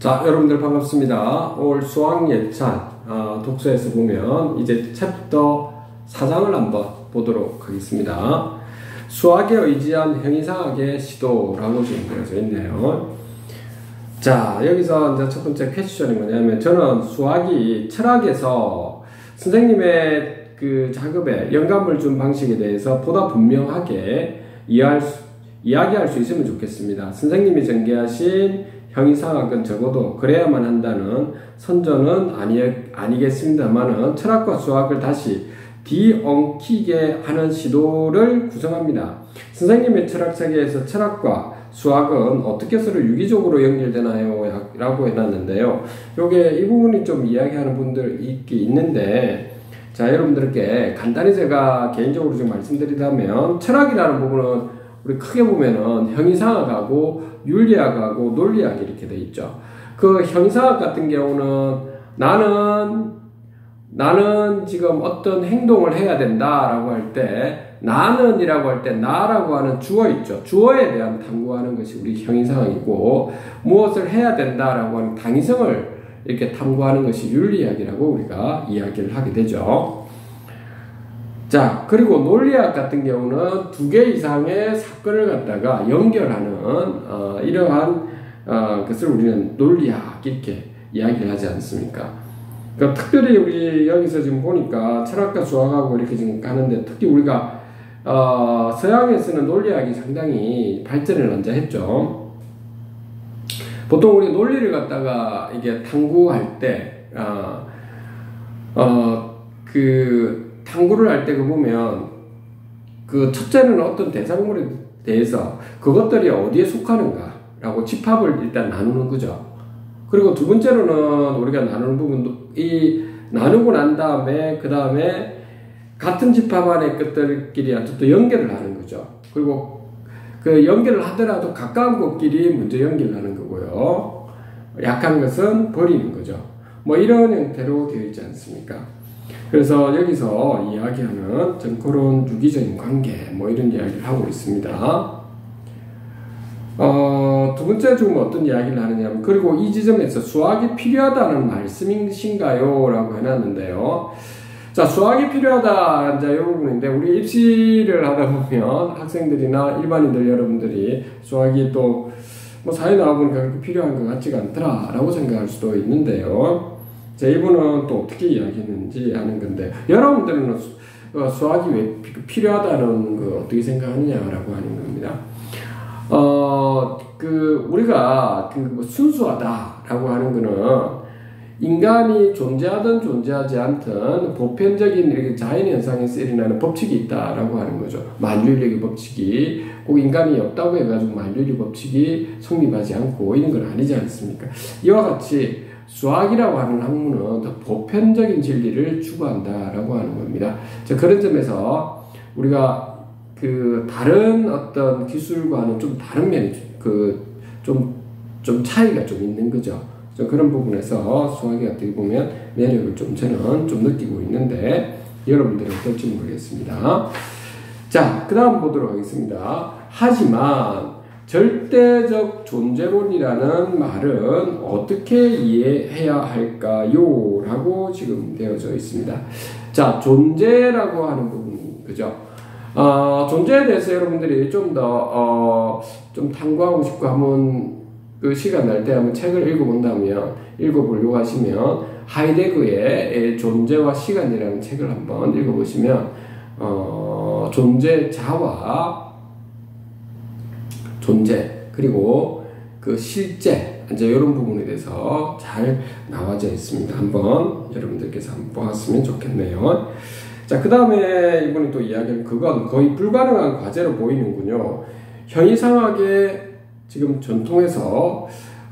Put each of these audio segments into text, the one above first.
자, 여러분들 반갑습니다. 올 수학 예찬 독서에서 보면 이제 챕터 4장을 한번 보도록 하겠습니다. 수학에 의지한 형이상학의 시도라고 지금 되어져 있네요. 자, 여기서 이제 첫 번째 퀘스천이 뭐냐면, 저는 수학이 철학에서 선생님의 그 작업에 영감을 준 방식에 대해서 보다 분명하게 이야기할 수 있으면 좋겠습니다. 선생님이 전개하신 형이상학은 적어도 그래야만 한다는 선전은 아니겠습니다만은 철학과 수학을 다시 뒤엉키게 하는 시도를 구성합니다. 선생님의 철학세계에서 철학과 수학은 어떻게 서로 유기적으로 연결되나요? 라고 해놨는데요. 요게 이 부분이 좀 이야기하는 분들이 있는데, 자, 여러분들께 간단히 제가 개인적으로 좀 말씀드리자면, 철학이라는 부분은 우리 크게 보면은 형이상학하고 윤리학하고 논리학이 이렇게 돼 있죠. 그 형이상학 같은 경우는 나는 지금 어떤 행동을 해야 된다라고 할 때, 나는이라고 할 때 나라고 하는 주어 있죠. 주어에 대한 탐구하는 것이 우리 형이상학이고, 무엇을 해야 된다라고 하는 당위성을 이렇게 탐구하는 것이 윤리학이라고 우리가 이야기를 하게 되죠. 자, 그리고 논리학 같은 경우는 2개 이상의 사건을 갖다가 연결하는 이러한 것을 우리는 논리학 이렇게 이야기를 하지 않습니까? 그러니까 특별히 우리 여기서 지금 보니까 철학과 수학하고 이렇게 지금 가는데, 특히 우리가 서양에서는 논리학이 상당히 발전을 먼저 했죠. 보통 우리 논리를 갖다가 이게 탐구할 때 탐구를 할 때 보면, 그 첫째는 어떤 대상물에 대해서 그것들이 어디에 속하는가 라고 집합을 일단 나누는 거죠. 그리고 두 번째로는 우리가 나누는 부분도, 나누고 난 다음에 그 다음에 같은 집합 안의 것들끼리 또 연결을 하는 거죠. 그리고 그 연결을 하더라도 가까운 것끼리 먼저 연결을 하는 거고요. 약한 것은 버리는 거죠. 뭐 이런 형태로 되어 있지 않습니까? 그래서 여기서 이야기하는 전 그런 유기적인 관계, 뭐 이런 이야기를 하고 있습니다. 두 번째 중 어떤 이야기를 하느냐면, 그리고 이 지점에서 수학이 필요하다는 말씀이신가요? 라고 해놨는데요. 자, 수학이 필요하다, 이제 이 부분인데, 우리 입시를 하다 보면 학생들이나 일반인들 여러분들이 수학이 또 뭐 사회 나와보니까 그렇게 필요한 것 같지가 않더라 라고 생각할 수도 있는데요. 자, 이분은 또 어떻게 이야기했는지 아는 건데, 여러분들은 수학이 왜 필요하다는 거 어떻게 생각하느냐라고 하는 겁니다. 우리가 순수하다라고 하는 거는 인간이 존재하든 존재하지 않든 보편적인 이렇게 자연 현상에서 일어나는 법칙이 있다라고 하는 거죠. 만유인력의 법칙이 꼭 인간이 없다고 해가지고 만유인력 법칙이 성립하지 않고 이런 건 아니지 않습니까? 이와 같이 수학이라고 하는 학문은 더 보편적인 진리를 추구한다라고 하는 겁니다. 자, 그런 점에서 우리가 다른 어떤 기술과는 좀 다른 면이 좀 차이가 좀 있는 거죠. 그런 부분에서 수학이 어떻게 보면 매력을 저는 좀 느끼고 있는데, 여러분들은 어떨지 모르겠습니다. 자, 그 다음 보도록 하겠습니다. 하지만 절대적 존재론이라는 말은 어떻게 이해해야 할까요? 라고 지금 되어져 있습니다. 자, 존재라고 하는 부분, 그죠? 존재에 대해서 여러분들이 좀 더, 좀 탐구하고 싶고 하면, 그 시간 날 때 한번 책을 읽어보려고 하시면, 하이데거의 존재와 시간이라는 책을 한번 읽어보시면, 존재자와 존재, 그리고 그 실제, 이제 이런 부분에 대해서 잘 나와져 있습니다. 한번 여러분들께서 한번 보았으면 좋겠네요. 자, 그 다음에 이분이 또 이야기하는, 그건 거의 불가능한 과제로 보이는군요. 형이상학의 지금 전통에서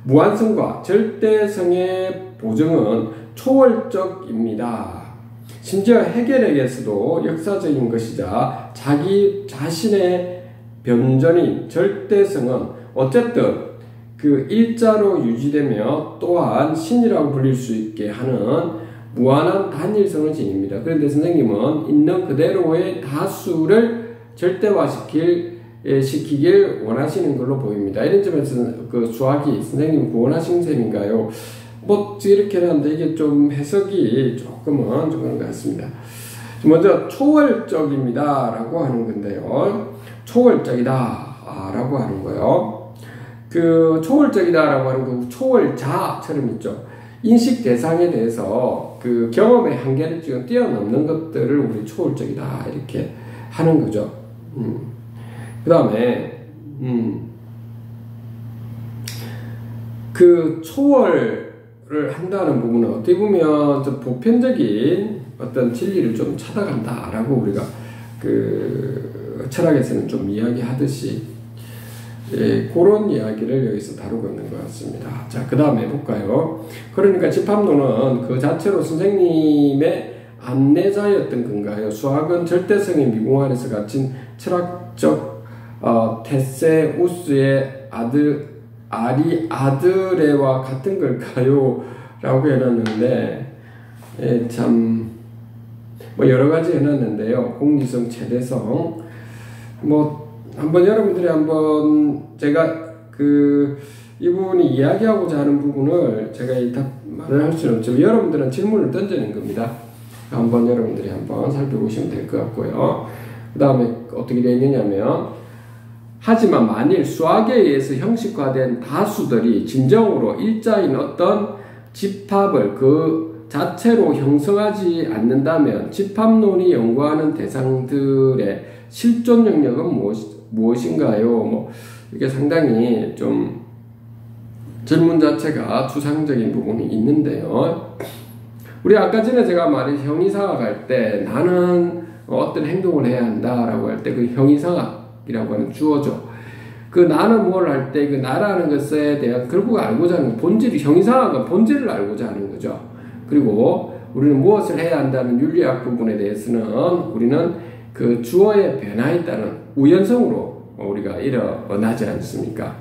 무한성과 절대성의 보증은 초월적입니다. 심지어 해겔에게서도 역사적인 것이자 자기 자신의 변전인 절대성은 어쨌든 그 일자로 유지되며 또한 신이라고 불릴 수 있게 하는 무한한 단일성을 지닙니다. 그런데 선생님은 있는 그대로의 다수를 절대화시킬 시키길 원하시는 걸로 보입니다. 이런 점에서 그 수학이 선생님 구원하신 셈인가요? 뭐 이렇게 하는데 이게 좀 해석이 조금은 좀 그런 것 같습니다. 먼저 초월적입니다 라고 하는 건데요. 초월적이다 라고 하는 거요. 그 초월적이다 라고 하는 그 초월자처럼 있죠. 인식 대상에 대해서 그 경험의 한계를 지금 뛰어넘는 것들을 우리 초월적이다 이렇게 하는 거죠. 그 다음에 그 초월을 한다는 부분은 어떻게 보면 좀 보편적인 어떤 진리를 좀 찾아간다라고 우리가 그 철학에서는 좀 이야기하듯이 그런 이야기를 여기서 다루고 있는 것 같습니다. 자, 그 다음에 볼까요? 그러니까 집합론은 그 자체로 선생님의 안내자였던 건가요? 수학은 절대성의 미궁 안에서 갇힌 철학적 테세우스의 아리아드레와 같은 걸까요? 라고 해놨는데 참 뭐 여러가지 해놨는데요. 공리성, 최대성 뭐 한번 여러분들이 한번 제가 그 이분이 이야기하고자 하는 부분을 제가 다 말을 할 수는 없지만 여러분들은 질문을 던지는 겁니다. 한번 여러분들이 한번 살펴보시면 될 것 같고요. 그 다음에 어떻게 되어 있느냐면 하지만 만일 수학에 의해서 형식화된 다수들이 진정으로 일자인 어떤 집합을 그 자체로 형성하지 않는다면 집합론이 연구하는 대상들의 실존 영역은 무엇인가요? 뭐 이게 상당히 좀 질문 자체가 추상적인 부분이 있는데요. 우리 아까 전에 제가 말한 형이상학 할 때 나는 어떤 행동을 해야 한다라고 할 때 그 형이상학이라고 하는 주어죠. 그 나는 뭘 할 때 그 나라는 것에 대한 결국 알고자 하는 본질이 형이상학은 본질을 알고자 하는 거죠. 그리고 우리는 무엇을 해야 한다는 윤리학 부분에 대해서는 우리는 그 주어의 변화에 따른 우연성으로 우리가 일어나지 않습니까?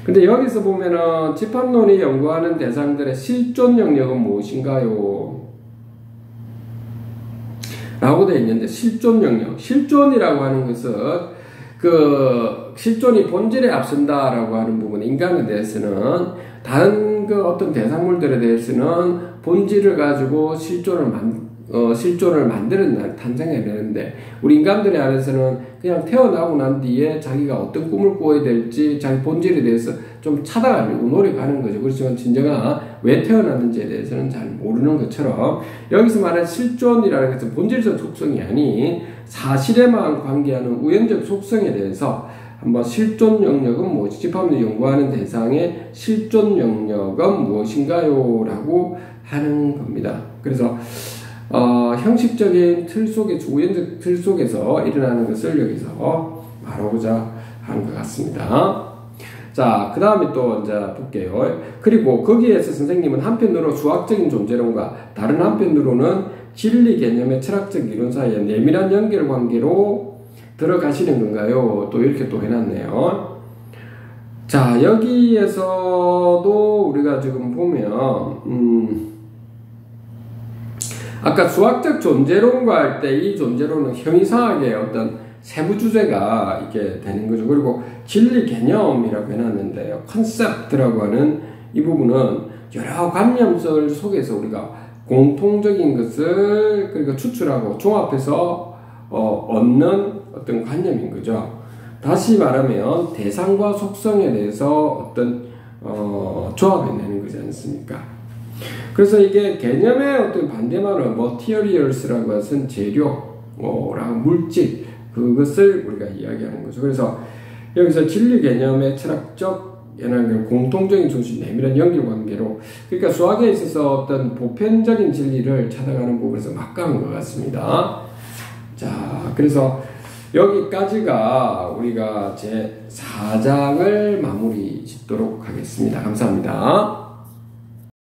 근데 여기서 보면은 집합론이 연구하는 대상들의 실존 영역은 무엇인가요? 라고 되어 있는데 실존 영역, 실존이라고 하는 것은 그 실존이 본질에 앞선다라고 하는 부분, 인간에 대해서는 다른 그 어떤 대상물들에 대해서는 본질을 가지고 실존을 만들어낸 탄생해내는데 우리 인간들의 안에서는 그냥 태어나고 난 뒤에 자기가 어떤 꿈을 꾸어야 될지 자기 본질에 대해서 좀 찾아가려고 노력하는 거죠. 그렇지만 진정한 왜 태어났는지에 대해서는 잘 모르는 것처럼 여기서 말하는 실존이라는 것은 본질적 속성이 아닌 사실에만 관계하는 우연적 속성에 대해서 한번 실존 영역은 무엇이 집합론을 연구하는 대상의 실존 영역은 무엇인가요? 라고 하는 겁니다. 그래서 형식적인 틀 속에서 우연적 틀 속에서 일어나는 것을 여기서 말하고자 하는 것 같습니다. 자, 그 다음에 또 이제 볼게요. 그리고 거기에서 선생님은 한편으로 수학적인 존재론과 다른 한편으로는 진리 개념의 철학적 이론 사이에 내밀한 연결관계로 들어가시는 건가요? 또 이렇게 또 해놨네요. 자, 여기에서도 우리가 지금 보면 아까 수학적 존재론과 할 때 이 존재론은 형이상학의 어떤 세부 주제가 이렇게 되는 거죠. 그리고 진리 개념이라고 해놨는데요. 컨셉트라고 하는 이 부분은 여러 관념들 속에서 우리가 공통적인 것을 그러니까 추출하고 종합해서 얻는 어떤 관념인 거죠. 다시 말하면 대상과 속성에 대해서 어떤 조합해내는 거지 않습니까? 그래서 이게 개념의 어떤 반대말은 materials라고 해서 재료랑 물질 그것을 우리가 이야기하는 거죠. 그래서 여기서 진리 개념의 철학적 연합 공통적인 중심 내밀한 연결관계로 그러니까 수학에 있어서 어떤 보편적인 진리를 찾아가는 부분에서 막강한 것 같습니다. 자, 그래서 여기까지가 우리가 제 4장을 마무리 짓도록 하겠습니다. 감사합니다.